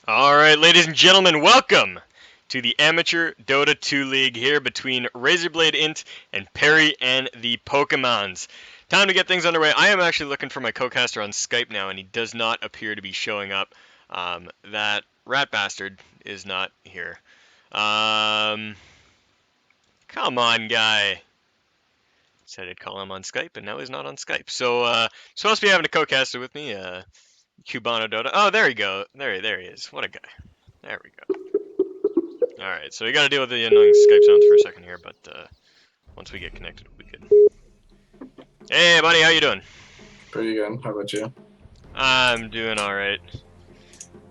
Alright, ladies and gentlemen, welcome to the Amateur Dota 2 League here between Razorblade Int and Perry and the Pokemans. Time to get things underway. I am actually looking for my co-caster on Skype now, and he does not appear to be showing up. That rat bastard is not here. Come on, guy. Said I'd call him on Skype, and now he's not on Skype. So, supposed to be having a co-caster with me, Cubano Dota. Oh, there you go. There he is. What a guy. There we go. Alright, so we gotta deal with the annoying Skype sounds for a second here, but once we get connected, we'll be good. Hey, buddy, how you doing? Pretty good. How about you? I'm doing alright.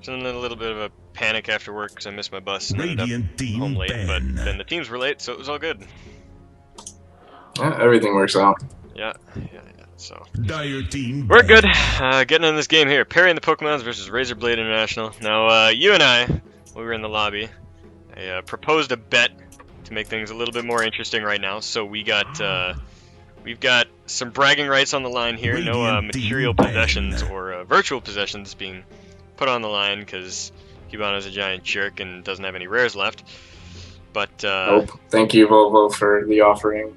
Just in a little bit of a panic after work because I missed my bus and ended up home late, but then the teams were late, so it was all good. Yeah, everything works out. Yeah, so. Dire team We're good. Getting in this game here. Perry and the Pokemans versus Razorblade International. Now, you and I, we were in the lobby. I proposed a bet to make things a little bit more interesting right now. So we've got some bragging rights on the line here. No material possessions or virtual possessions being put on the line because Cubano's a giant jerk and doesn't have any rares left. But nope. Thank you, Volvo, for the offering.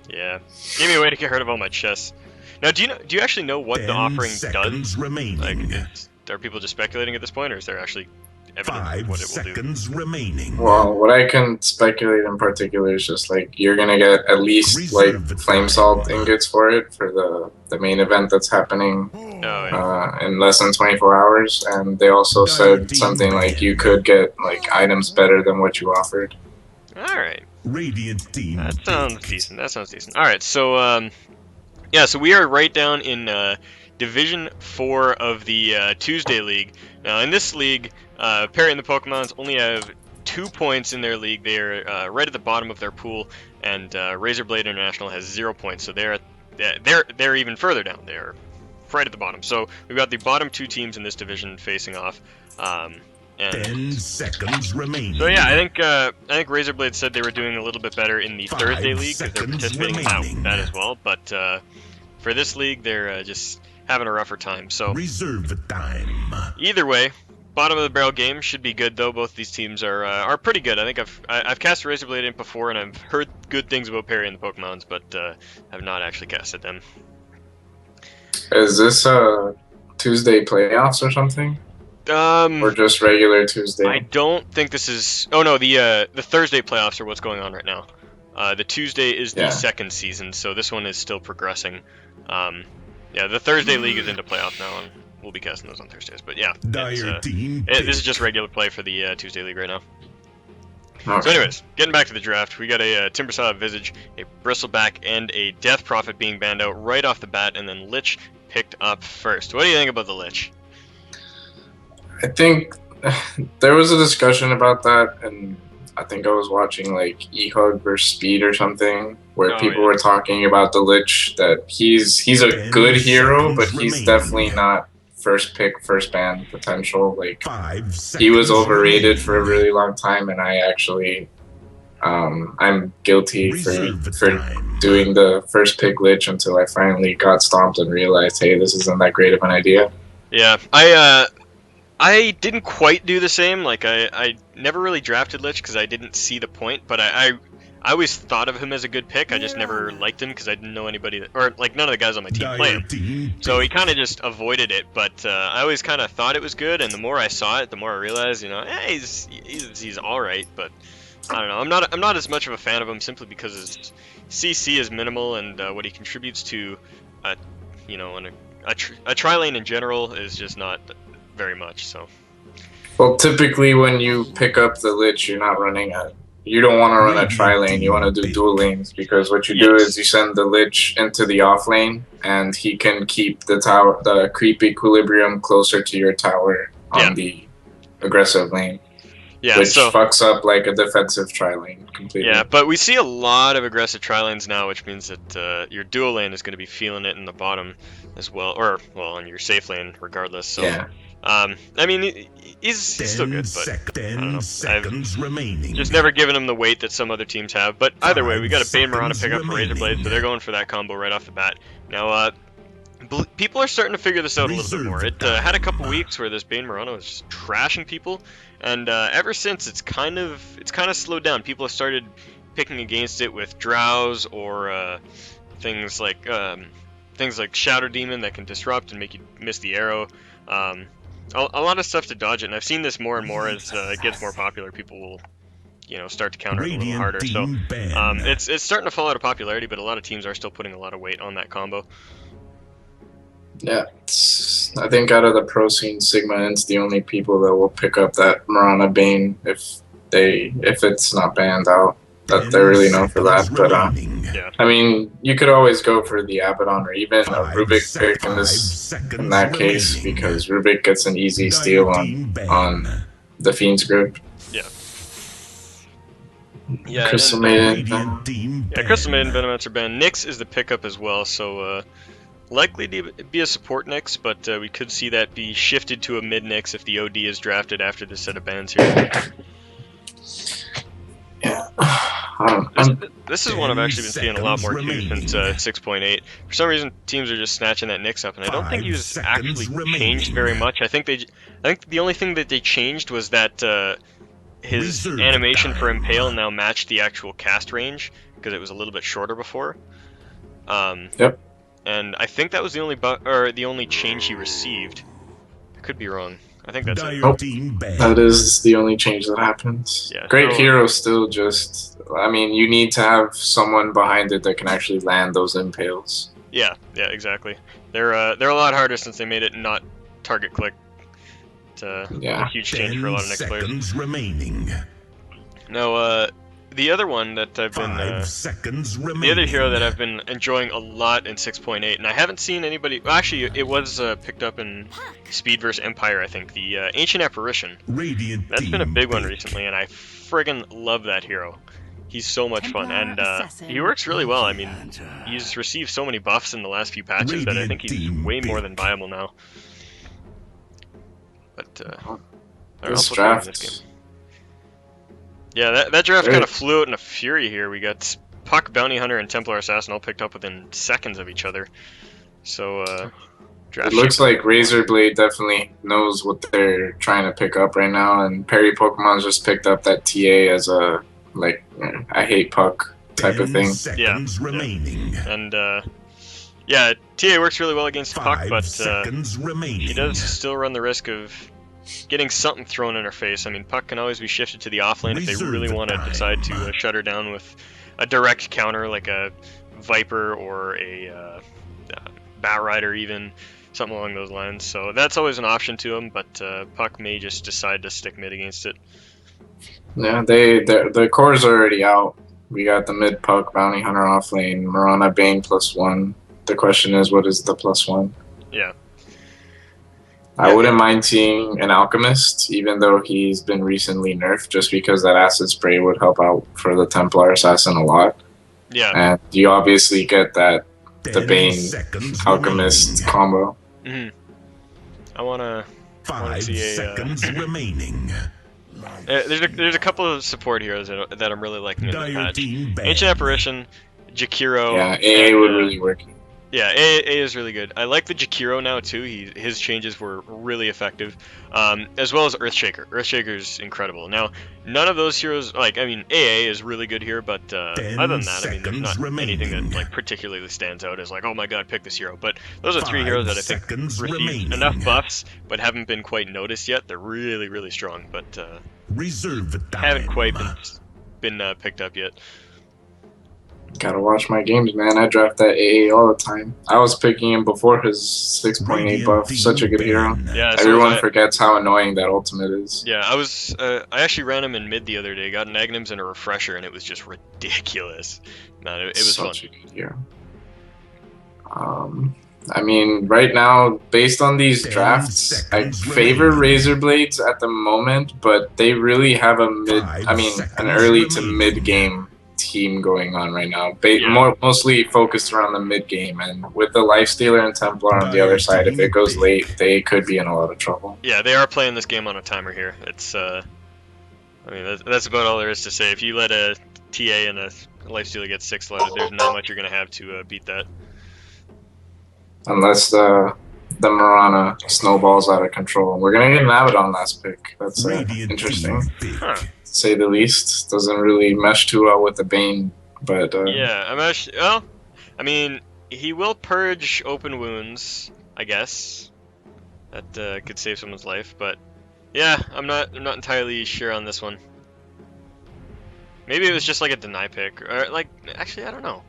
Yeah, give me a way to get rid of all my chests. Now, do you actually know what the offering does? Remaining. Like, are people just speculating at this point, or is there actually evidence what it will do? 5 seconds remaining. Well, what I can speculate in particular is just like you're gonna get at least like flame salt ingots for it for the main event that's happening in less than 24 hours, and they also said something like you could get like items better than what you offered. All right. Radiant team. That sounds decent. That sounds decent. All right, so yeah, so we are right down in Division 4 of the Tuesday League. Now, in this league, Perry and the Pokemans only have 2 points in their league. They are right at the bottom of their pool, and Razorblade International has 0 points. So they're even further down. They're right at the bottom. So we've got the bottom 2 teams in this division facing off. And 10 seconds remaining. So yeah, I think Razorblade said they were doing a little bit better in the Thursday league because they're participating in that as well. But for this league, they're just having a rougher time. So reserve time. Either way, bottom of the barrel game should be good though. Both these teams are pretty good. I think I've cast Razorblade in before, and I've heard good things about Perry and the Pokemans, but have not actually casted them. Is this Tuesday playoffs or something? Or just regular Tuesday? I don't think this is. Oh no, the Thursday playoffs are what's going on right now. The Tuesday is the second season, so this one is still progressing. Yeah, the Thursday league is into playoff now, and we'll be casting those on Thursdays. But yeah, this is just regular play for the Tuesday league right now. Okay. So anyways, getting back to the draft, we got a Timbersaw Visage, a Bristleback, and a Death Prophet being banned out right off the bat, and then Lich picked up first. What do you think about the Lich? I think there was a discussion about that, and I think I was watching like eHug versus Speed or something, where people were talking about the Lich, that he's a good hero, but he's definitely not first pick, first ban potential. Like, he was overrated for a really long time, and I actually I'm guilty for doing the first pick Lich until I finally got stomped and realized, hey, this isn't that great of an idea. Yeah, I didn't quite do the same. Like, I never really drafted Lich because I didn't see the point, but I always thought of him as a good pick. I just never liked him because I didn't know anybody, or like none of the guys on my team play him. So he kind of just avoided it, but I always kind of thought it was good, and the more I saw it, the more I realized, you know, hey, he's all right, but I don't know. I'm not as much of a fan of him simply because his CC is minimal, and what he contributes to, you know, a tri-lane in general is just not very much. So, well, typically when you pick up the Lich, you're not running you don't want to run a tri-lane, you want to do dual lanes, because what you do is you send the Lich into the off lane, and he can keep the creep equilibrium closer to your tower on the aggressive lane. Yeah, which fucks up like a defensive tri-lane completely. Yeah, but we see a lot of aggressive tri-lanes now, which means that your dual lane is going to be feeling it in the bottom as well, or well, on your safe lane regardless. So, yeah. I mean, he's still good, but I don't know. I've just never given him the weight that some other teams have. But either way, we got a Bane Marauder pick up for Razorblade, so they're going for that combo right off the bat. Now, people are starting to figure this out a little bit more. Reserve It had a couple time. weeks where this Bane Murano was just trashing people, and ever since it's kind of slowed down. People have started picking against it with drows or things like Shadow Demon that can disrupt and make you miss the arrow. A lot of stuff to dodge it, and I've seen this more and more as it gets more popular. People will, start to counter it a little Radiant harder. So team ban. it's starting to fall out of popularity, but a lot of teams are still putting a lot of weight on that combo. Yeah, I think out of the pro scene, Sigma N's the only people that will pick up that Mirana Bane if it's not banned out. That they're really known for that. But Yeah. I mean, you could always go for the Abaddon or even a Rubik pick in that case because Rubik gets an easy steal on the Fiend's grip. Yeah. Yeah, Crystal and, Maiden. Crystal Maiden, Venomancer ban. Nyx is the pickup as well, so likely to be a support Nyx, but we could see that be shifted to a mid Nyx if the OD is drafted after this set of bans here. Yeah. This is one I've actually been seeing a lot more too since 6.8. For some reason, teams are just snatching that Nyx up, and I don't think he's actually changed very much. I think the only thing that they changed was that his animation for Impale now matched the actual cast range because it was a little bit shorter before. Yep. And I think that was the only change he received. I could be wrong. I think that's it. Nope. That is the only change that happens. Yeah, Great hero still just. I mean, you need to have someone behind it that can actually land those impales. Yeah, exactly. They're a lot harder since they made it not target click. It's a huge change for a lot of next players. Remaining. Now, the other one that I've been, the other hero that I've been enjoying a lot in 6.8, and I haven't seen anybody. Well, actually, it was picked up in Speed vs Empire, I think. The Ancient Apparition. That's been a big one recently, and I friggin' love that hero. He's so much fun, and he works really well. I mean, he's received so many buffs in the last few patches that I think he's way more than viable now. But this draft. Yeah, that draft kind of flew out in a fury here. We got Puck, Bounty Hunter, and Templar Assassin all picked up within seconds of each other. So, it looks like Razer Blade definitely knows what they're trying to pick up right now, and Perry Pokemon's just picked up that TA as a, like, I hate Puck type of thing. Yeah. And, yeah, TA works really well against Puck, but he does still run the risk of getting something thrown in her face. I mean, Puck can always be shifted to the offlane if they really want to decide to shut her down with a direct counter like a Viper or a Bat Rider even, something along those lines. So that's always an option to him, but Puck may just decide to stick mid against it. Yeah, the core's already out. We got the mid Puck, Bounty Hunter offlane, Mirana Bane +1. The question is, what is the +1? Yeah. I wouldn't mind seeing an Alchemist, even though he's been recently nerfed, just because that Acid Spray would help out for the Templar Assassin a lot. Yeah. And you obviously get the Bane Alchemist combo. Mm-hmm. I wanna see a. 5 seconds remaining. There's a couple of support heroes that I'm really liking in the patch. Ancient Apparition, Jakiro. Yeah, AA would really work. Yeah, AA is really good. I like the Jakiro now too. His changes were really effective, as well as Earthshaker. Earthshaker's incredible. Now, none of those heroes, like, I mean, AA is really good here, but other than that, I mean, there's not anything that like particularly stands out as like, oh my god, pick this hero. But those are three heroes that I think received enough buffs, but haven't been quite noticed yet. They're really, really strong, but haven't quite been picked up yet. Gotta watch my games, man. I draft that AA all the time. I was picking him before his 6.8 buff. Such a good hero. Yeah, everyone forgets how annoying that ultimate is. Yeah, I actually ran him in mid the other day. Got Magnums and a Refresher, and it was just ridiculous. Man, it was such fun. A good hero. I mean, right now, based on these drafts, I favor Razer Blades at the moment, but they really have an early to mid game team going on right now, mostly focused around the mid game, and with the Lifestealer and Templar on the other side, if it goes late, they could be in a lot of trouble. Yeah, they are playing this game on a timer here. It's I mean, that's about all there is to say. If you let a TA and a Lifestealer get 6 loaded, there's not much you're gonna have to beat that. unless the Marana snowballs out of control. We're gonna get an Abaddon last pick. That's Radiant interesting, team to pick. Huh. say the least. Doesn't really mesh too well with the Bane, but Yeah, I'm actually. Well, I mean, he will purge open wounds, I guess. That could save someone's life, but yeah, I'm not entirely sure on this one. Maybe it was just like a deny pick, or like actually I don't know.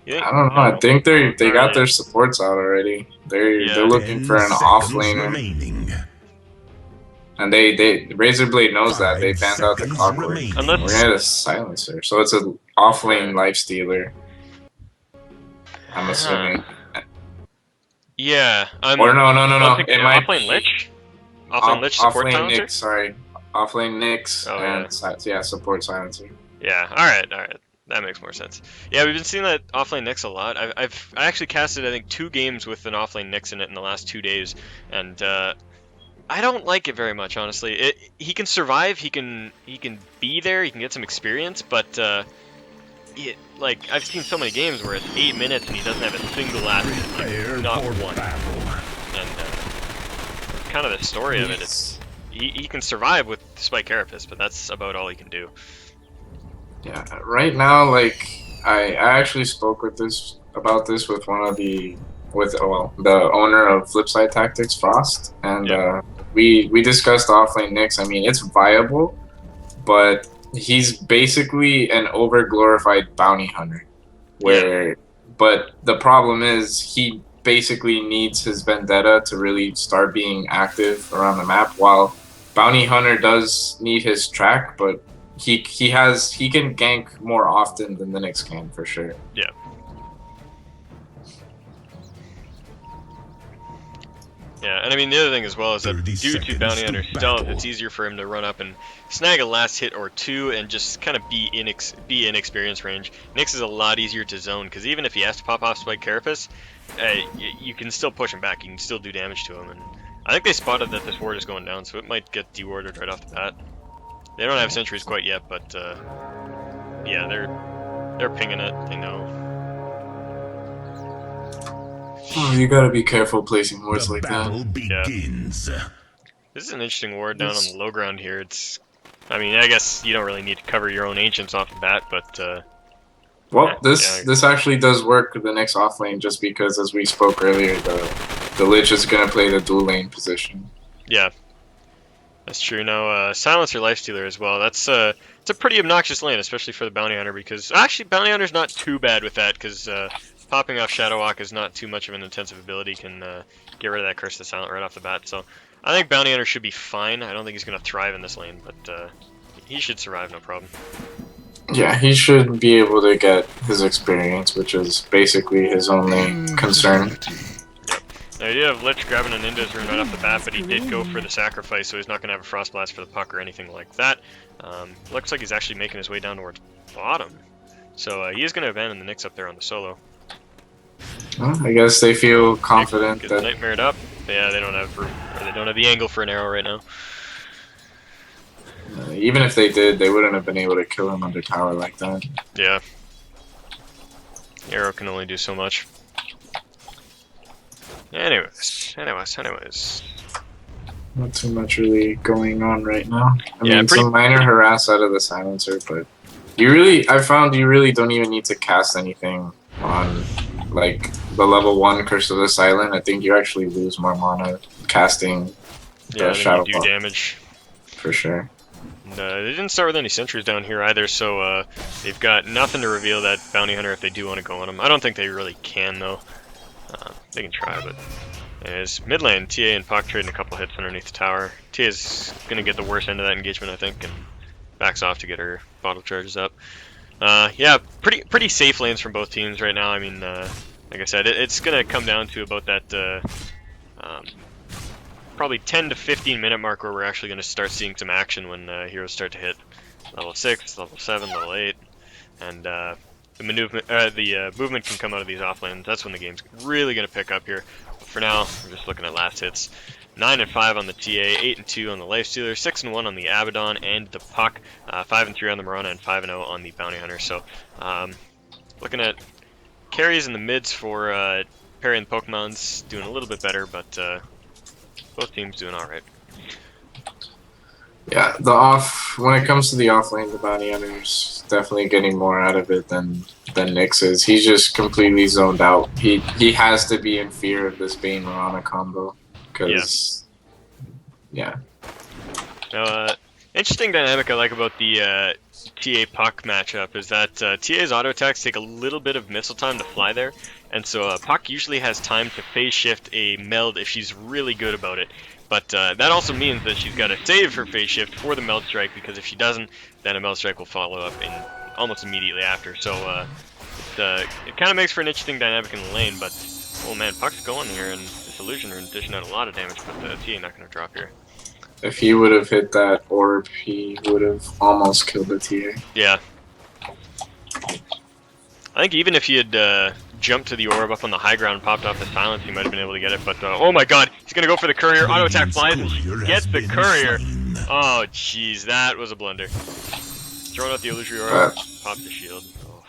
You think? I don't know. I No. think they got Alright. their supports out already. They're Yeah. looking 10 for an off seconds laner, remaining. and they Razorblade knows that. They 5 banned out the seconds clockwork. remaining. We're Unless gonna get a silencer, so it's an off lane life stealer. I'm assuming. Yeah, Or no. Think, It might offlane lich. Offlane lich support offlane silencer. Nyx. Sorry, offlane Nyx Oh, and yeah, support silencer. Yeah. All right. That makes more sense. Yeah, we've been seeing that offlane Nyx a lot. I actually casted I think 2 games with an offlane Nyx in it in the last 2 days, and I don't like it very much, honestly. He can survive. He can be there. He can get some experience, but like I've seen so many games where it's 8 minutes and he doesn't have a single asset, Prepare like, not for one. battle. And kind of the story of it. It's he can survive with Spike Carapace, but that's about all he can do. Yeah, right now, like I actually spoke about this with one of the the owner of Flipside Tactics, Frost, and Yeah. we discussed offlane Nyx. I mean, it's viable, but he's basically an over glorified bounty hunter. But the problem is he basically needs his vendetta to really start being active around the map. While bounty hunter does need his track, but he can gank more often than the Nyx can for sure. Yeah. Yeah, and I mean the other thing as well is that 30 due to seconds bounty to hunter stealth, battle. it's easier for him to run up and snag a last hit or 2 and just kind of be in experience range. Nyx is a lot easier to zone because even if he has to pop off Spike Carapace, you can still push him back. You can still do damage to him. And I think they spotted that this ward is going down, so it might get dewarded right off the bat. They don't have sentries quite yet, but yeah, they're pinging it. They know. Oh, you gotta be careful placing wards The like that. battle begins. This is an interesting ward down on the low ground here. I mean, I guess you don't really need to cover your own ancients off the bat, but well, this actually does work the next off lane just because, as we spoke earlier, the Lich is gonna play the dual lane position. Yeah, that's true. No, Silencer Lifestealer as well. It's a pretty obnoxious lane, especially for the Bounty Hunter, because actually Bounty Hunter's not too bad with that, because popping off Shadow Walk is not too much of an intensive ability. Can get rid of that Curse to Silent right off the bat. So I think Bounty Hunter should be fine. I don't think he's gonna thrive in this lane, but he should survive, no problem. Yeah, he should be able to get his experience, which is basically his only concern. Now, you do have Lich grabbing an Inda's rune right off the bat, but he did go for the sacrifice, so he's not going to have a Frost Blast for the puck or anything like that. Looks like he's actually making his way down towards bottom. So he is going to abandon the Nyx up there on the solo. Well, I guess they feel confident Get that Nightmared up. Yeah, they don't have room, or they don't have the angle for an arrow right now. even if they did, they wouldn't have been able to kill him under tower like that. Yeah. Arrow can only do so much. Anyways. Not too much really going on right now. I Yeah, mean, some minor harass out of the silencer, but I found you really don't even need to cast anything on like the level 1 Curse of the Silent. I think you actually lose more mana casting the Shadow you do Ball, damage. for sure. And, they didn't start with any sentries down here either, so they've got nothing to reveal that Bounty Hunter if they do want to go on him. I don't think they really can, though. They can try, but... As mid lane, TA and Puck trading a couple hits underneath the tower. TA's going to get the worst end of that engagement, I think, and backs off to get her bottle charges up. Yeah, pretty safe lanes from both teams right now. I mean, like I said, it's going to come down to about that probably 10 to 15 minute mark where we're actually going to start seeing some action when heroes start to hit level 6, level 7, level 8, and the movement can come out of these off lanes. That's when the game's really going to pick up here. But for now, we're just looking at last hits. 9 and 5 on the TA, 8 and 2 on the Lifestealer, 6 and 1 on the Abaddon and the Puck, 5 and 3 on the Marana, and 5 and 0 on the Bounty Hunter. So, looking at carries in the mids for Perry and Pokemon's doing a little bit better, but both teams doing all right. Yeah, when it comes to the off lane, the bounty hunter's definitely getting more out of it than Nyx is. He's just completely zoned out. He has to be in fear of this Bane Mirana combo because yeah. Interesting dynamic I like about the TA Puck matchup is that TA's auto attacks take a little bit of missile time to fly there, and so Puck usually has time to phase shift a meld if she's really good about it. But that also means that she's got to save her phase shift for the meld strike, because if she doesn't, then a meld strike will follow up in almost immediately after. So it kind of makes for an interesting dynamic in the lane. But oh man, Puck's going here, and this illusion rune dishing out a lot of damage, but TA not going to drop here. If he would have hit that orb, he would have almost killed the TA. Yeah. I think even if he had jumped to the orb up on the high ground and popped off the silence, he might have been able to get it. But oh my god, he's going to go for the courier. Auto attack flies and she gets the courier. Oh jeez, that was a blunder. Throwing out the illusory orb, popped the shield. Oh.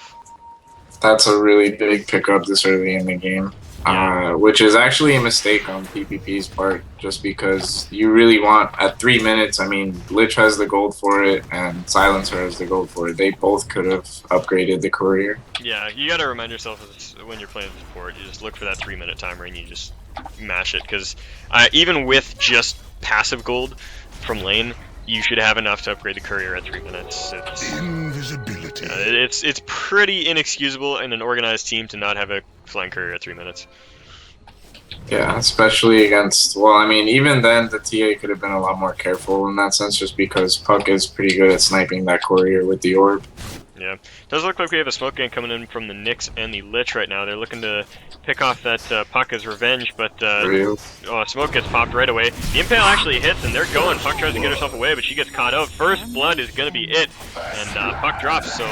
That's a really big pickup this early in the game. Yeah. Which is actually a mistake on PPP's part, just because you really want, at 3 minutes, I mean, Lich has the gold for it, and Silencer has the gold for it. They both could have upgraded the courier. Yeah, you gotta remind yourself when you're playing support, you just look for that 3-minute timer and you just mash it, because even with just passive gold from lane, you should have enough to upgrade the courier at 3 minutes. Invisibility. It's pretty inexcusable in an organized team to not have a flying courier at 3 minutes. Yeah, especially against, well, I mean, even then, the TA could have been a lot more careful in that sense, just because Puck is pretty good at sniping that courier with the orb. Yeah, does look like we have a smoke gank coming in from the Nyx and the Lich right now. They're looking to pick off that Puck as revenge, but smoke gets popped right away. The Impale actually hits, and they're going. Puck tries to get herself away, but she gets caught out. First blood is going to be it, and Puck drops, so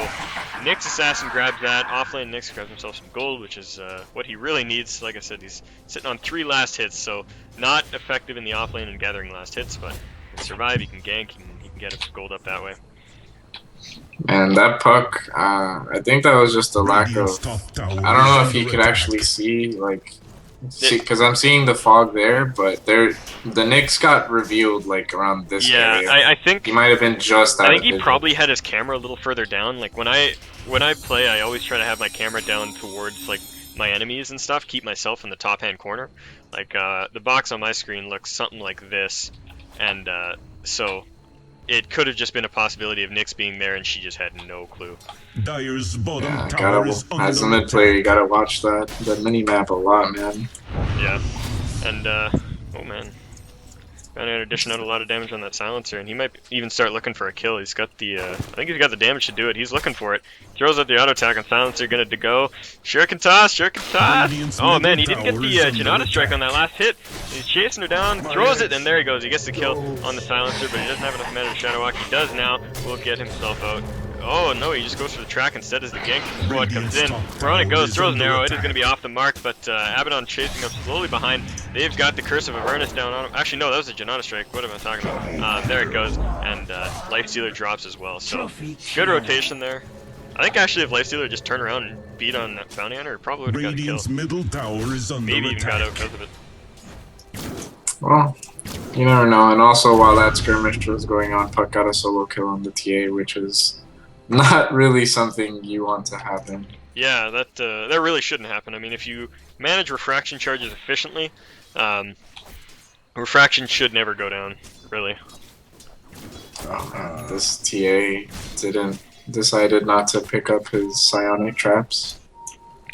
Nyx Assassin grabs that. Offlane Nyx grabs himself some gold, which is what he really needs. Like I said, he's sitting on 3 last hits, so not effective in the offlane and gathering last hits, but he can survive, he can gank, he can get his gold up that way. And that Puck, I think that was just a lack of, I don't know if he could actually see, like, because I'm seeing the fog there, but the Nyx got revealed, like, around this area. Yeah, I think he might have been just out I think of he vision. probably had his camera a little further down. Like, when I play, I always try to have my camera down towards, like, my enemies and stuff, keep myself in the top-hand corner. Like, the box on my screen looks something like this, and, so it could have just been a possibility of Nyx being there, and she just had no clue. Dire's bottom tower is as a mid player, you gotta watch the mini map a lot, man. Yeah, and oh man, Bounty dishing out a lot of damage on that silencer, and he might even start looking for a kill. He's got the, I think he's got the damage to do it. He's looking for it. Throws out the auto attack on silencer, gonna to go. Shuriken toss. Oh man, he didn't get the Janata strike on that last hit. He's chasing her down, throws it, and there he goes. He gets the kill on the silencer, but he doesn't have enough mana to Shadow Walk. He does now. Will get himself out. Oh no, he just goes for the track instead as the gank squad comes in. On it goes, throws an arrow, it is going to be off the mark, but Abaddon chasing up slowly behind. They've got the Curse of Avernus down on him. Actually no, that was a Janata strike, what am I talking about? There it goes, and Lifestealer drops as well, so good rotation there. I think actually if Lifestealer just turned around and beat on that Bounty Hunter, it probably would have got a kill. Middle tower is under maybe even attack. got out because of it. Well, you never know, and also while that skirmish was going on, Puck got a solo kill on the TA, which is not really something you want to happen. Yeah, that really shouldn't happen. I mean, if you manage refraction charges efficiently, refraction should never go down, really. Oh man, this TA decided not to pick up his psionic traps.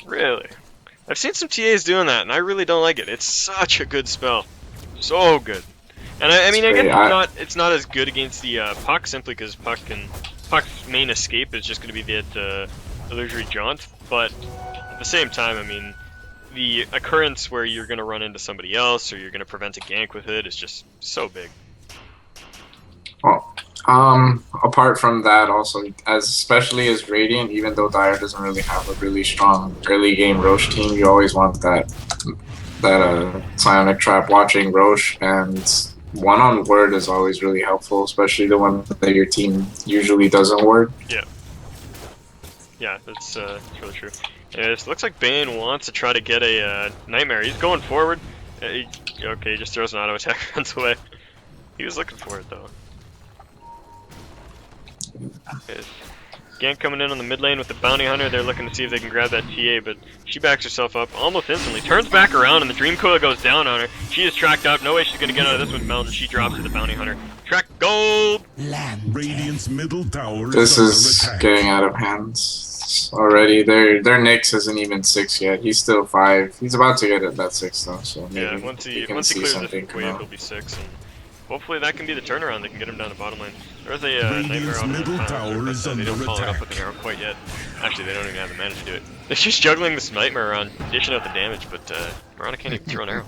Really? I've seen some TAs doing that, and I really don't like it. It's such a good spell. So good. And I mean, I guess it's not as good against the Puck, simply because Puck's main escape is just going to be that illusory jaunt, but at the same time, I mean, the occurrence where you're going to run into somebody else or you're going to prevent a gank with it is just so big. Well, apart from that, also, especially as Radiant, even though Dire doesn't really have a really strong early game Roche team, you always want that psionic trap watching Roche, and one on word is always really helpful, especially the one that your team usually doesn't word. Yeah. Yeah, that's really true. Yeah, it looks like Bane wants to try to get a Nightmare. He's going forward. Okay, he just throws an auto attack, runs away. He was looking for it though. Okay. Gank coming in on the mid lane with the Bounty Hunter. They're looking to see if they can grab that TA, but she backs herself up almost instantly. Turns back around and the Dream Coil goes down on her. She is tracked up. No way she's going to get out of this one, Mountain. She drops to the Bounty Hunter. Track gold! Radiant's middle tower This under is attack. getting out of hands already. Their Nyx isn't even 6 yet. He's still 5. He's about to get at that 6 though, so maybe Yeah, once he can see clears something this come wave, out. he'll be 6. And hopefully that can be the turnaround. They can get him down to bottom lane. There's a Nightmare Radiant's on middle tower is they don't under follow it up attack. with an arrow quite yet. Actually, they don't even have the mana to do it. They're just juggling this Nightmare around, dishing out the damage, but Mirana can't even throw an arrow.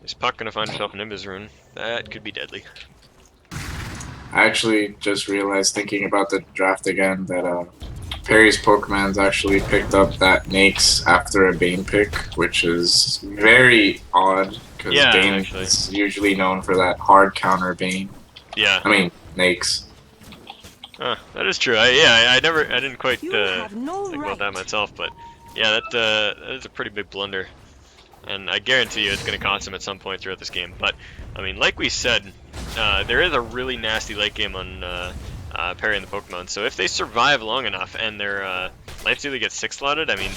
Is Puck gonna find himself an Invis rune? That could be deadly. I actually just realized, thinking about the draft again, that Perry's Pokemans actually picked up that Nyx after a Bane pick, which is very odd, because Yeah, Bane actually. is usually known for that hard counter Bane. Yeah. I mean, Nyx. That is true. I didn't quite You have no think right. about that myself, but yeah, that is a pretty big blunder, and I guarantee you it's going to cost him at some point throughout this game. But I mean, like we said, there is a really nasty late game on Perry and the Pokemon. So if they survive long enough and their Lifestealer gets 6 slotted, I mean,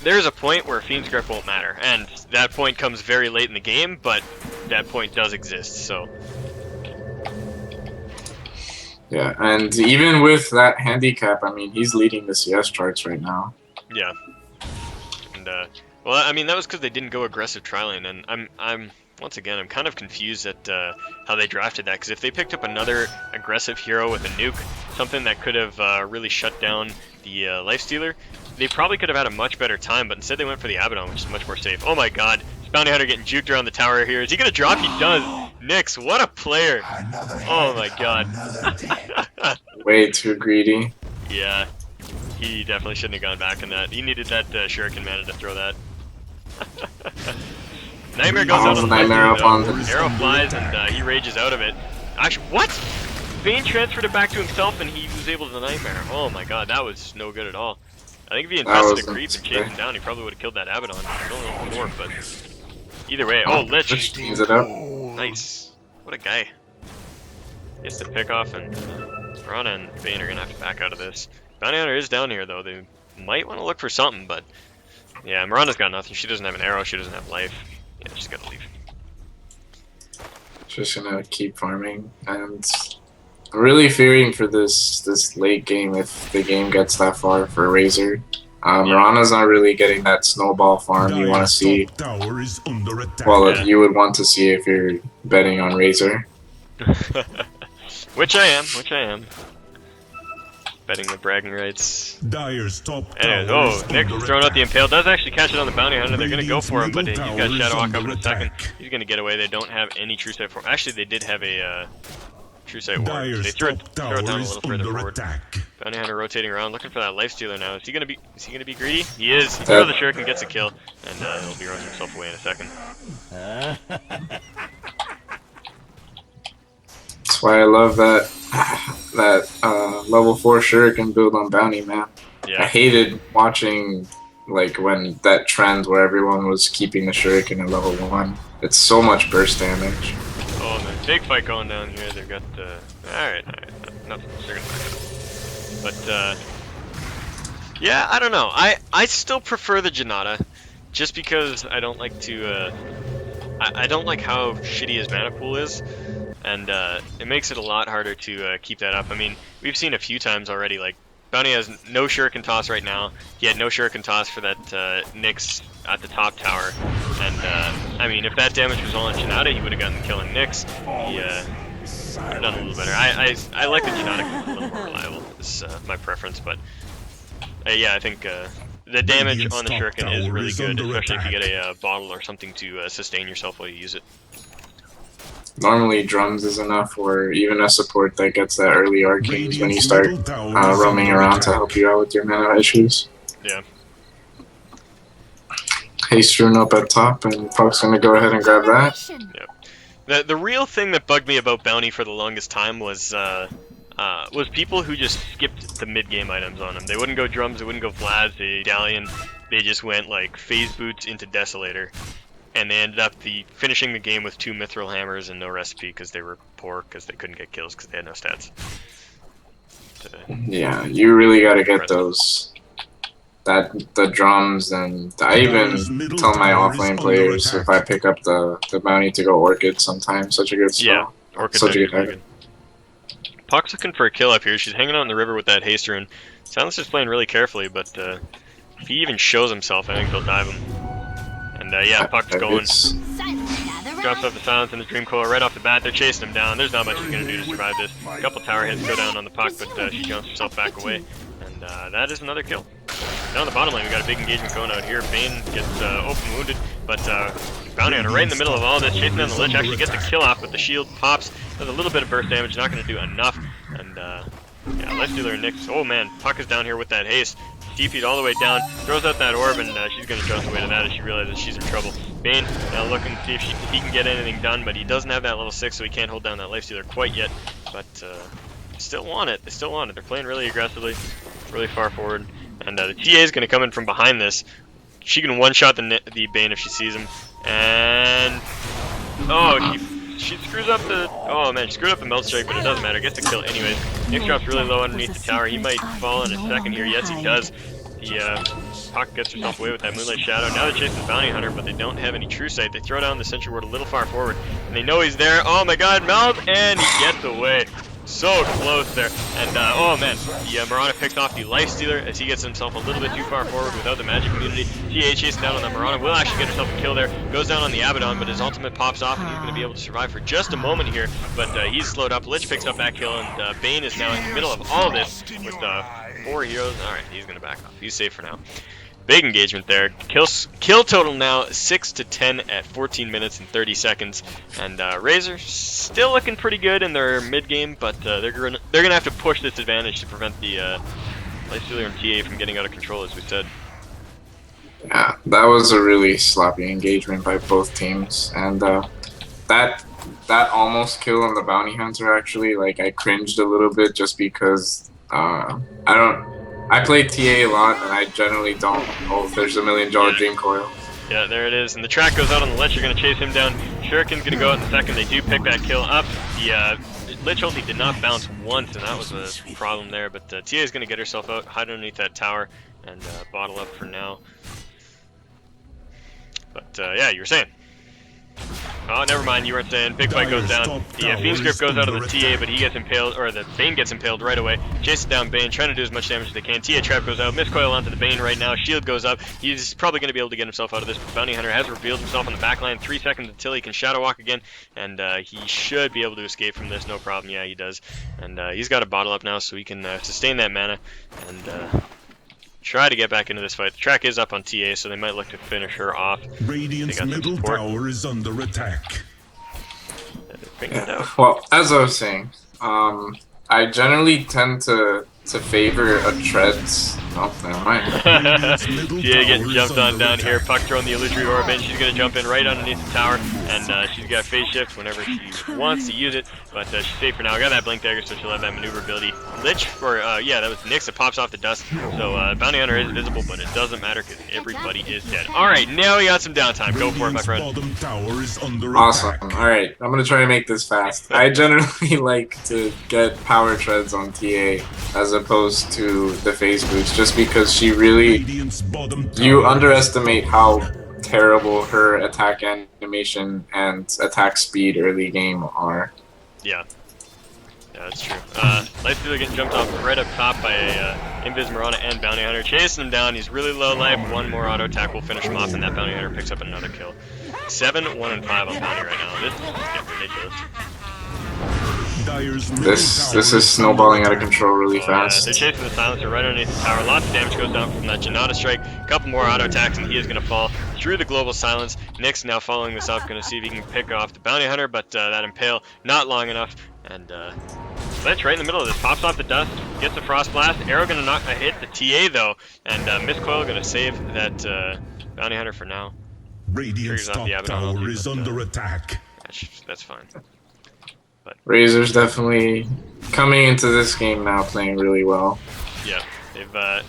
there's a point where Fiend's Grip won't matter, and that point comes very late in the game, but that point does exist. So. Yeah, and even with that handicap, I mean, he's leading the CS charts right now. Yeah, and well, I mean that was because they didn't go aggressive tri-lane, and I'm once again I'm kind of confused at how they drafted that. Because if they picked up another aggressive hero with a nuke, something that could have really shut down the Lifestealer, they probably could have had a much better time. But instead they went for the Abaddon, which is much more safe. Oh my God, this Bounty Hunter getting juked around the tower here. Is he gonna drop? He does. Nyx, what a player! Oh my God. Way too greedy. Yeah. He definitely shouldn't have gone back in that. He needed that Shuriken mana to throw that. Nightmare goes out on the Nightmare left, up on though. the... Arrow flies and he rages out of it. Actually, what? Bane transferred it back to himself and he was able to Nightmare. Oh my God, that was no good at all. I think if he invested a creep and chased him down, he probably would have killed that Abaddon. I don't know more, but either way. Oh, Lich. Lich cleans it up. Nice. What a guy. Gets the pick off, and Mirana and Bane are gonna have to back out of this. Bounty Hunter is down here though. They might want to look for something, but yeah, Mirana's got nothing. She doesn't have an arrow. She doesn't have life. Yeah, she's gotta leave. Just gonna keep farming, and I'm really fearing for this late game if the game gets that far for Razer. Mirana's not really getting that snowball farm you want to see. Tower is under attack. Well, Yeah. you would want to see if you're betting on Razer. Which I am. Betting the bragging rights. Dire's top Anyways, tower oh, is Nick's under throwing out the attack. Impale. Does actually catch it on the Bounty Hunter. They're going to go Radiant's for him, but middle he's got tower is Shadow Walk under up in a second. attack. He's going to get away. They don't have any True Sight for him. Actually, they did have a True Sight Ward. They Dire's threw it top down a tower little is further under forward. attack. Bounty Hunter rotating around, looking for that Lifestealer now. Is he going to be greedy? He is. He throws the Shuriken, gets a kill, and he'll be running himself away in a second. That's why I love that level 4 Shuriken build on Bounty, man. I Yeah. hated watching like when that trend where everyone was keeping the Shuriken at level 1. It's so much burst damage. Oh, man. Big fight going down here. They've got, alright. Nothing. They're gonna back up. But, yeah, I don't know. I still prefer the Janata, just because I don't like to, I don't like how shitty his mana pool is, and, it makes it a lot harder to, keep that up. I mean, we've seen a few times already, like, Bounty has no Shuriken Toss right now. He had no Shuriken Toss for that, Nyx at the top tower, and, I mean, if that damage was all on Janata, he would have gotten the kill on Nyx. He, would have done a little better. I like the Janata a little more reliable. It's my preference, but yeah, I think the damage on the Shuriken is really good, especially if you get a bottle or something to sustain yourself while you use it. Normally drums is enough, or even a support that gets that early arcanes when you start roaming around to help you out with your mana issues. Yeah. Haste rune up at top, and Puck's gonna go ahead and grab that. The real thing that bugged me about Bounty for the longest time was was people who just skipped the mid-game items on him. They wouldn't go drums, they wouldn't go Vlads, they Dalian, they just went like phase boots into Desolator. And they ended up finishing the game with 2 Mithril Hammers and no recipe because they were poor because they couldn't get kills because they had no stats. Yeah, you really gotta get those. The drums, and I even tell my offlane players if I pick up the bounty to go Orchid sometimes. Such a good spell. Yeah, Orchid such a good really target. good. Puck's looking for a kill up here. She's hanging out in the river with that Haste Rune. Silence is playing really carefully, but if he even shows himself, I think they'll dive him. And yeah, Puck's going. Drops off the Silence and the Dream Coil right off the bat. They're chasing him down. There's not much he's going to do to survive this. A couple tower hits go down on the Puck, but she jumps herself back away. And that is another kill. Down the bottom lane, we got a big engagement going out here. Bane gets open wounded, but Bounty Hunter right in the middle of all this, chasing down the Lich, actually gets the kill off, but the shield pops. Does a little bit of burst damage, not going to do enough. And yeah, Lifestealer and Nyx. Oh man, Puck is down here with that haste. TP'd all the way down, throws out that orb, and she's going to jump away to that as she realizes she's in trouble. Bane now looking to see if he can get anything done, but he doesn't have that level 6, so he can't hold down that Lifestealer quite yet. But still want it. They still want it. They're playing really aggressively, really far forward. And the TA is going to come in from behind this. She can one-shot the Bane if she sees him. And oh, she screws up the. Oh man, she screwed up the Melt Strike, but it doesn't matter. Gets the kill anyways. Nyx drops really low underneath the tower. He might fall in a second here. Yes, he does. Puck gets herself away with that Moonlight Shadow. Now they're chasing the Bounty Hunter, but they don't have any True Sight. They throw down the Sentry Ward a little far forward, and they know he's there. Oh my God, Melt, and he gets away. So close there. And oh man, the Mirana picks off the Lifestealer as he gets himself a little bit too far forward without the magic immunity. TA chasing down on the Mirana, will actually get herself a kill there. Goes down on the Abaddon, but his ultimate pops off and he's going to be able to survive for just a moment here. But he's slowed up. Lich picks up that kill, and Bane is now in the middle of all this with 4 heroes. Alright, he's going to back off. He's safe for now. Big engagement there. Kill total now 6 to 10 at 14 minutes and 30 seconds. And Razer still looking pretty good in their mid game, but they're gonna have to push this advantage to prevent the Lifestealer and TA from getting out of control, as we said. Yeah, that was a really sloppy engagement by both teams, and that almost kill on the Bounty Hunter actually, like, I cringed a little bit just because I play TA a lot, and I generally don't know if there's a $1 million Dream Coil. Yeah, there it is. And the track goes out on the Lich. You're going to chase him down. Shuriken's going to go out in a second. They do pick that kill up. The Lich ulti did not bounce once, and that was a problem there. But TA is going to get herself out, hide underneath that tower, and bottle up for now. But yeah, you were saying. Oh, never mind, you weren't saying. Big fight goes down. The Fiend Script goes out of the TA, but he gets impaled, or the Bane gets impaled right away. Chases down Bane, trying to do as much damage as they can. TA Trap goes out, Miscoil onto the Bane right now. Shield goes up. He's probably going to be able to get himself out of this, but Bounty Hunter has revealed himself on the backline. 3 seconds until he can Shadow Walk again, and he should be able to escape from this, no problem. Yeah, he does. And he's got a bottle up now, so he can sustain that mana, and try to get back into this fight. The track is up on TA, so they might look to finish her off. Radiant's middle tower is under attack. Well, as I was saying, I generally tend to favor a Treads. Oh, never mind. TA getting jumped on down here. Puck throwing the Illusory Orb in. She's going to jump in right underneath the tower, and she's got Phase Shift whenever she wants to use it, but she's safe for now. Got that Blink Dagger, so she'll have that maneuverability. Lich, or yeah, that was Nyx that pops off the dust, so Bounty Hunter is visible, but it doesn't matter because everybody is dead. Alright, now we got some downtime. Go for it, my friend. Awesome. Alright, I'm going to try to make this fast. I generally like to get power treads on TA as opposed to the phase boost, just because she really, you underestimate how terrible her attack animation and attack speed early game are. Yeah, that's true. Lifestealer getting jumped off right up top by Invis, Mirana, and Bounty Hunter. Chasing him down, he's really low life. One more auto attack will finish him off, and that Bounty Hunter picks up another kill. 7, 1, and 5 on Bounty right now. This is getting ridiculous. This is snowballing out of control really fast. They're chasing the Silencer right underneath the tower. Lots of damage goes down from that Janata Strike. A couple more auto attacks, and he is going to fall through the Global Silence. Nyx now following this up, going to see if he can pick off the Bounty Hunter, but that Impale not long enough. And Lich right in the middle of this pops off the dust, gets the Frost Blast. Arrow going to hit the TA though, and Miscoil going to save that Bounty Hunter for now. Radiant's top tower is under attack. That's fine. Razer's definitely coming into this game now playing really well. Yeah,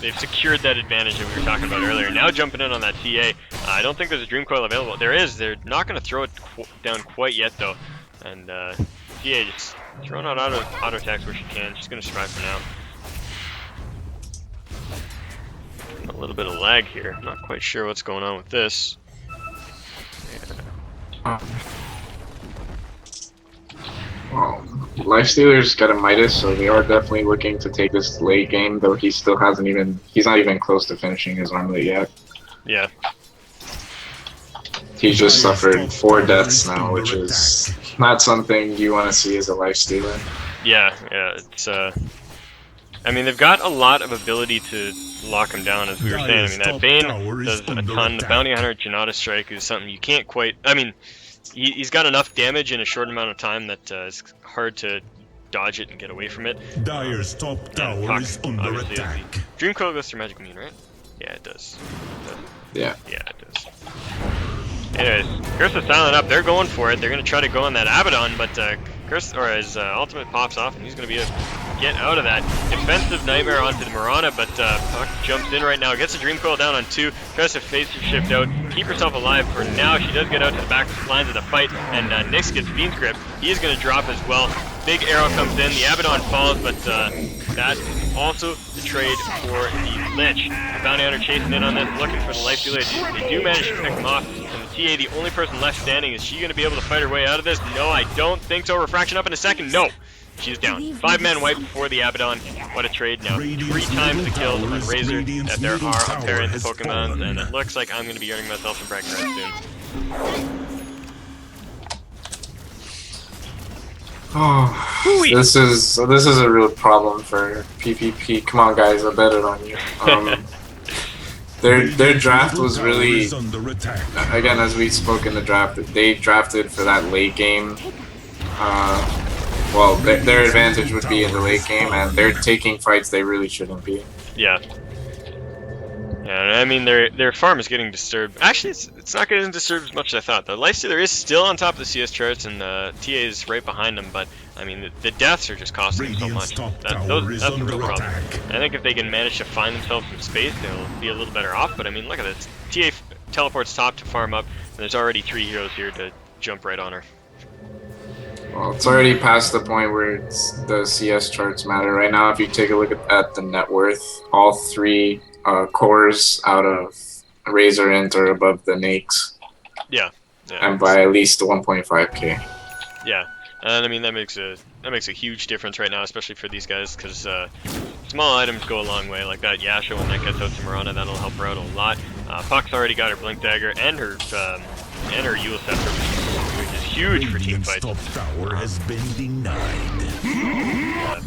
they've secured that advantage that we were talking about earlier. Now jumping in on that TA. I don't think there's a Dream Coil available. There is. They're not going to throw it down quite yet though. And TA just throwing out auto attacks where she can. She's going to survive for now. A little bit of lag here. I'm not quite sure what's going on with this. Yeah. Well, Lifestealer's got a Midas, so they are definitely looking to take this late game, though he still hasn't even, he's not even close to finishing his armlet yet. Yeah. He's just suffered 4 deaths now, which is not something you want to see as a Lifestealer. Yeah, it's I mean, they've got a lot of ability to lock him down, as we were saying. I mean, that Bane does a ton. The Bounty Hunter Janata Strike is something you can't quite... I mean, he's got enough damage in a short amount of time that it's hard to dodge it and get away from it. Dyer's top tower is under attack. Dream Coil goes through Magic Immune, right? Yeah, it does. Yeah. Yeah, it does. Anyways, Curse is silent up. They're going for it. They're going to try to go on that Abaddon, but Curse, or his ultimate pops off, and he's going to be able to get out of that. Defensive Nightmare onto the Mirana, but Puck jumps in right now. Gets a Dream Coil down on 2. Tries to phase shift out. Keep herself alive for now. She does get out to the back lines of the fight, and Nyx gets Fiend's Grip. He is going to drop as well. Big arrow comes in. The Abaddon falls, but that also the trade for the Lich. The Bounty Hunter chasing in on this, looking for the Life Stealer. They do manage to pick him off. And the TA, the only person left standing, is she going to be able to fight her way out of this? No, I don't think so. Refraction up in a second. No. She's down. 5-man wipe before the Abaddon. What a trade now. 3 times the kills on Razer that there are up there in the Pokemans, and it looks like I'm going to be earning myself some bragging rights soon. Oh, this is a real problem for PPP. Come on, guys, I bet it on you. Their draft was really, again, as we spoke in the draft, they drafted for that late game. Well, their advantage would be in the late game, and they're taking fights they really shouldn't be. Yeah. Yeah, I mean, their farm is getting disturbed. Actually, it's not getting disturbed as much as I thought. The Lifestealer is still on top of the CS charts, and the TA is right behind them, but, I mean, the deaths are just costing them so much. That's the real problem. I think if they can manage to find themselves some space, they'll be a little better off, but, I mean, look at this. TA teleports top to farm up, and there's already 3 heroes here to jump right on her. Well, it's already past the point where the CS charts matter. Right now, if you take a look at the net worth, all 3 cores out of Razer Int are above the Nyx. Yeah. And by at least 1.5k. Yeah, and I mean that makes a huge difference right now, especially for these guys, because small items go a long way. Like that Yasha, when that gets out to Mirana, that'll help her out a lot. Puck's already got her Blink Dagger and her Eul Scepter, which is huge for team fights. Tower has been denied.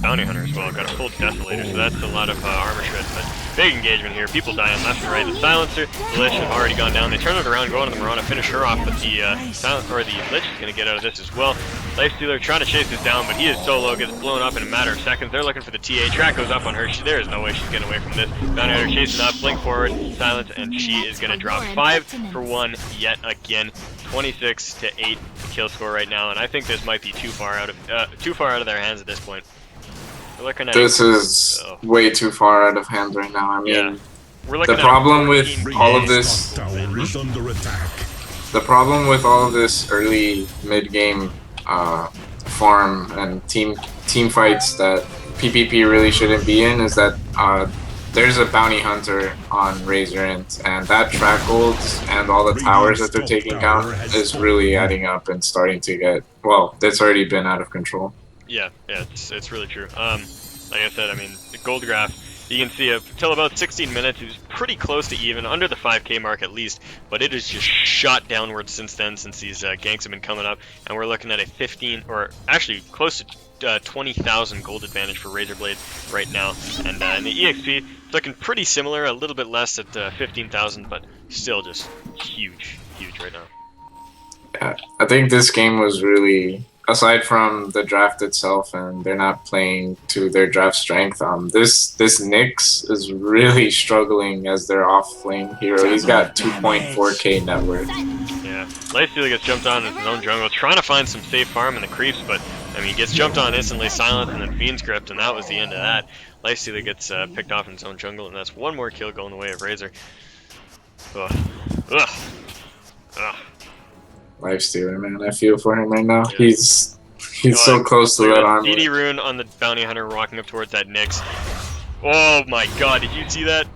Bounty Hunter as well, got a full Desolator, so that's a lot of armor shred, but big engagement here. People dying left and right. The Silencer, the Lich have already gone down. They turn it around, go on to the Mirana, finish her off, but the Lich is going to get out of this as well. Lifestealer trying to chase this down, but he is so low, gets blown up in a matter of seconds. They're looking for the TA. Track goes up on her. There is no way she's getting away from this. Bounty Hunter chasing up, blink forward, silence, and she is going to drop 5 for 1 yet again. 26 to 8 kill score right now, and I think this might be too far out of their hands at this point. We're looking at this is way too far out of hand right now. I mean, yeah. The problem with all of this, early mid-game farm and team fights that PPP really shouldn't be in is that there's a Bounty Hunter on Razer Int, and that track golds and all the towers that they're taking down is really adding up and starting to get, well, it's already been out of control. Yeah, it's really true. Like I said, I mean, the gold graph, you can see until about 16 minutes, it was pretty close to even, under the 5k mark at least, but it has just shot downwards since then, since these ganks have been coming up, and we're looking at a 15, or actually close to 20,000 gold advantage for Razorblade right now, and in the EXP, it's looking pretty similar, a little bit less at 15,000, but still just huge right now. Yeah, I think this game was really, aside from the draft itself, and they're not playing to their draft strength, this Nyx is really struggling as their off-lane hero. He's got 2.4k net worth. Yeah, Lifestealer gets jumped on in his own jungle, trying to find some safe farm in the creeps, but I mean, he gets jumped on instantly, silent, and then Fiend's Grip, and that was the end of that. Lifestealer gets picked off in his own jungle, and that's one more kill going the way of Razer. Ugh. Ugh. Ugh. Lifestealer, man. I feel for him right now. Yeah. He's so close to that armor. DD rune on the bounty hunter walking up towards that Nyx. Oh my god, did you see that?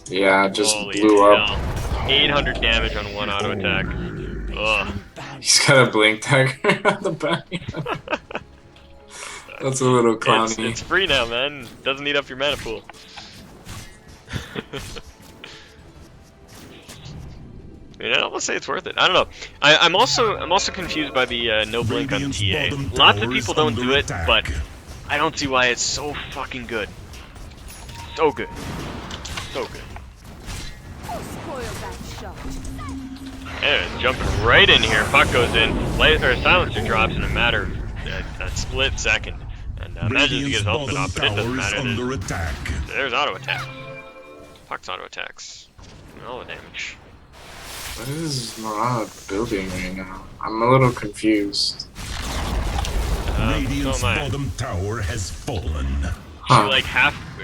Yeah, just Holy blew hell. up. 800 damage on one auto attack. Ugh. He's got a blink dagger on the bounty hunter. That's a little clowny. It's free now, man. Doesn't eat up your mana pool. I mean, I'd almost say it's worth it. I don't know. I'm also confused by the no blink on TA. Lots of people don't do it, but I don't see why it's so fucking good. So good. So good. Anyway, jumping right in here. Puck goes in. Silencer drops in a matter of a split second. And manages to get his ultimate off, but it doesn't matter. There's auto attack. Puck's auto attacks. All the damage. What is Mirana building right now? I'm a little confused. Radiant's bottom tower has fallen. Huh.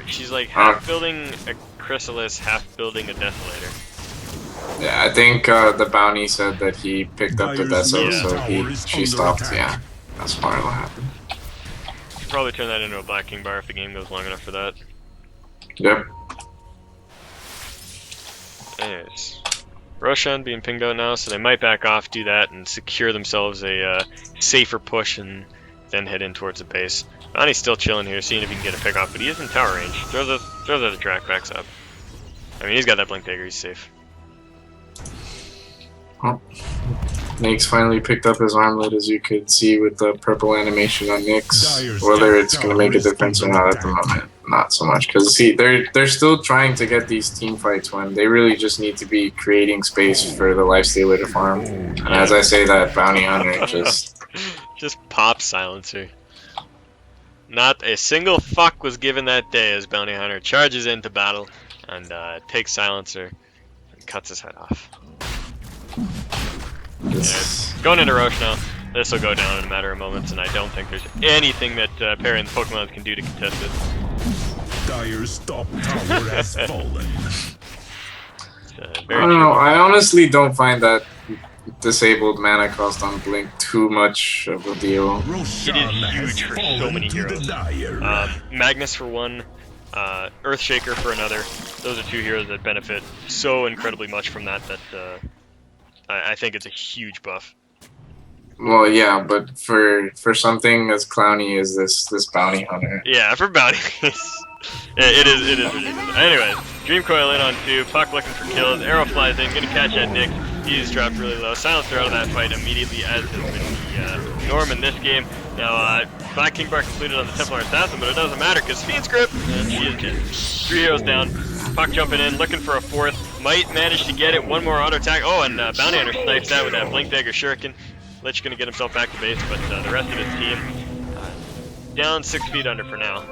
She's like half building a Chrysalis, half building a Desolator. Yeah, I think the bounty said that he picked up the Deso, so she stopped. Yeah, that's probably what happened. Should probably turn that into a Black King bar if the game goes long enough for that. Yep. Anyways, Roshan being pinged out now, so they might back off, do that, and secure themselves a safer push, and then head in towards the base. Bounty's still chilling here, seeing if he can get a pick off, but he is in tower range. Throws out the track, backs up. I mean, he's got that blink dagger, he's safe. Oh. Nyx finally picked up his armlet, as you could see with the purple animation on Nyx. Whether it's going to make a difference or not at the moment, not so much. Because see, they're still trying to get these team fights won. They really just need to be creating space for the Lifestealer to farm. And as I say that, Bounty Hunter just pop Silencer. Not a single fuck was given that day as Bounty Hunter charges into battle and takes Silencer and cuts his head off. Yeah, going into Roche now. This will go down in a matter of moments, and I don't think there's anything that Perry and the Pokemans can do to contest it. Dire's top tower has fallen. I don't know. I honestly don't find that disabled mana cost on Blink too much of a deal. It is huge for so many heroes. Magnus for one, Earthshaker for another. Those are two heroes that benefit so incredibly much from that I think it's a huge buff. Well, yeah, but for something as clowny as this Bounty Hunter. Yeah, for bounty, it is ridiculous. Anyways, Dream Coil in on 2, Puck looking for kills, Arrow flies in, gonna catch that Nyx. He's dropped really low. Silencer out of that fight immediately, as has been the norm in this game. Now, Black King bar completed on the Templar Assassin, but it doesn't matter because Fiend's Grip, and she is dead. 3 heroes down. Puck jumping in, looking for a 4th. Might manage to get it. One more auto attack. Oh, and Bounty Hunter snipes that with that Blink Dagger Shuriken. Lich gonna get himself back to base, but the rest of his team down 6 feet under for now.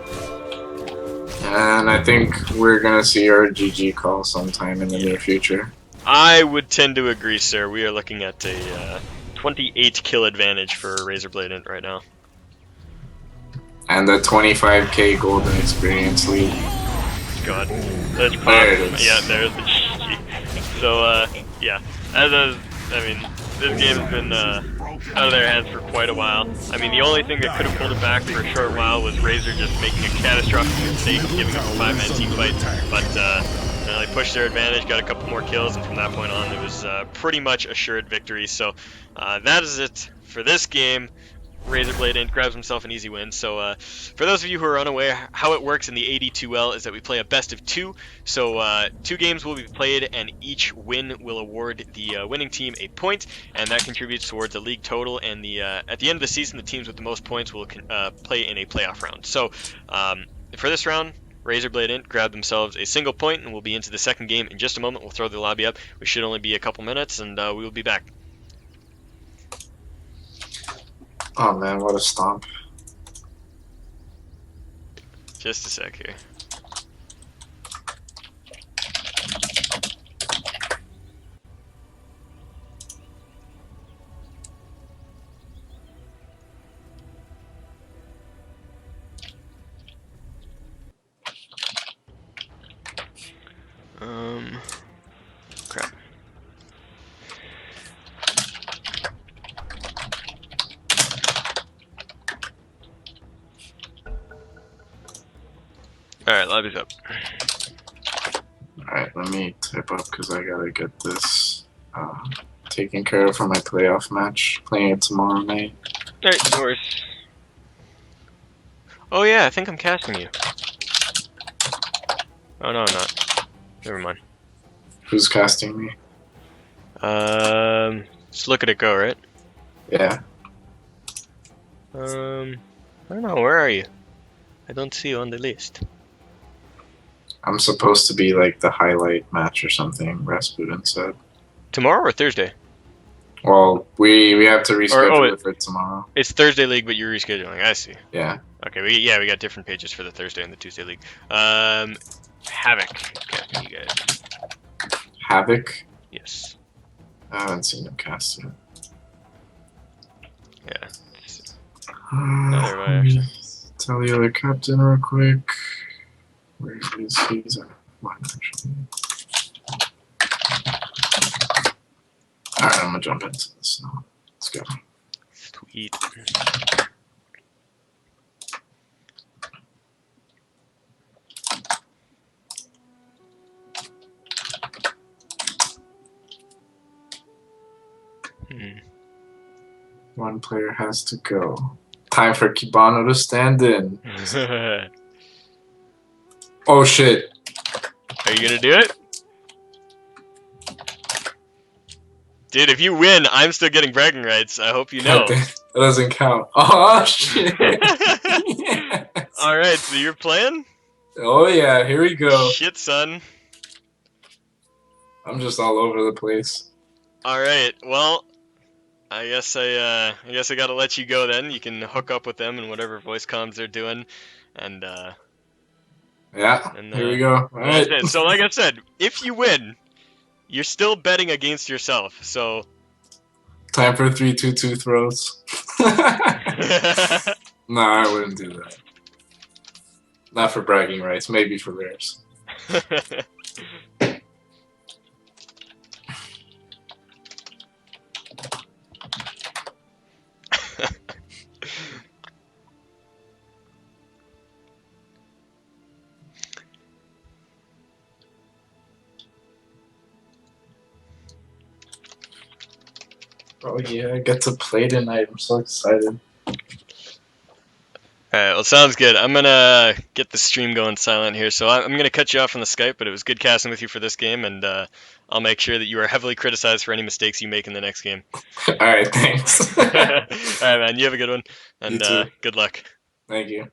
And I think we're gonna see our GG call sometime in the near future. I would tend to agree, sir. We are looking at a 28 kill advantage for Razorblade Int right now. And the 25k golden experience lead. God. That's there it is. Yeah, there's the GG. So, yeah. I mean, this game has been out of their hands for quite a while. I mean, the only thing that could have pulled it back for a short while was Razer just making a catastrophic mistake and giving up a 5-man team fight. But they pushed their advantage, got a couple more kills, and from that point on, it was pretty much assured victory. So that is it for this game. Razorblade Int grabs himself an easy win. So for those of you who are unaware, how it works in the AD2L is that we play a best of 2. So 2 games will be played, and each win will award the winning team a point, and that contributes towards a league total. And at the end of the season, the teams with the most points will play in a playoff round. So for this round, Razorblade Int grabbed themselves a single point, and we'll be into the second game in just a moment. We'll throw the lobby up. We should only be a couple minutes, and we will be back. Oh man, what a stomp. Just a sec here. Crap. Alright, lobby's up. Alright, let me type up because I gotta get this taken care of for my playoff match. Playing it tomorrow night. Alright, no worries. Oh yeah, I think I'm casting you. Oh no, I'm not. Never mind. Who's casting me? Just look at it go, right? Yeah. I don't know, where are you? I don't see you on the list. I'm supposed to be like the highlight match or something, Rasputin said. Tomorrow or Thursday? Well, we have to reschedule oh, it for tomorrow. It's Thursday League, but you're rescheduling. I see. Yeah. Okay, we got different pages for the Thursday and the Tuesday League. Havoc casting you guys. Havoc? Yes. I haven't seen him cast yet. Yeah. Let right, me tell the other captain real quick. Where is he? He's at one, actually. Alright, I'm gonna jump into this now. Let's go. Sweet. One player has to go. Time for Kibano to stand in. Oh shit. Are you gonna do it? Dude, if you win, I'm still getting bragging rights. I hope you know. That doesn't count. Oh shit. Yes. Alright, so you're playing? Oh yeah, here we go. Shit, son. I'm just all over the place. Alright, well, I guess I gotta let you go then. You can hook up with them and whatever voice comms they're doing, and Yeah, here we go. All right. So like I said, if you win, you're still betting against yourself. So Time for 3-2-2 throws. No, I wouldn't do that. Not for bragging rights, maybe for theirs. Oh yeah, I get to play tonight. I'm so excited. Alright, well, sounds good. I'm gonna get the stream going silent here, so I'm gonna cut you off on the Skype, but it was good casting with you for this game, and I'll make sure that you are heavily criticized for any mistakes you make in the next game. Alright, thanks. Alright, man, you have a good one, and You too. good luck. Thank you.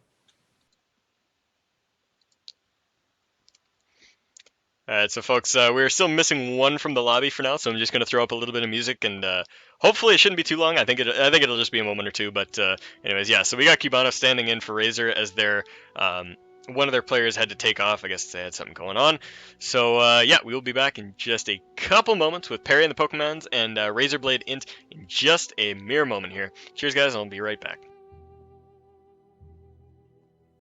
Alright, so folks, we're still missing one from the lobby for now, so I'm just gonna throw up a little bit of music, and hopefully it shouldn't be too long. I think it'll just be a moment or two, but anyways, yeah. So we got Cubano standing in for Razer as their one of their players had to take off. I guess they had something going on. So yeah, we will be back in just a couple moments with Perry and the Pokemans and Razorblade Int in just a mere moment here. Cheers, guys, and I'll be right back.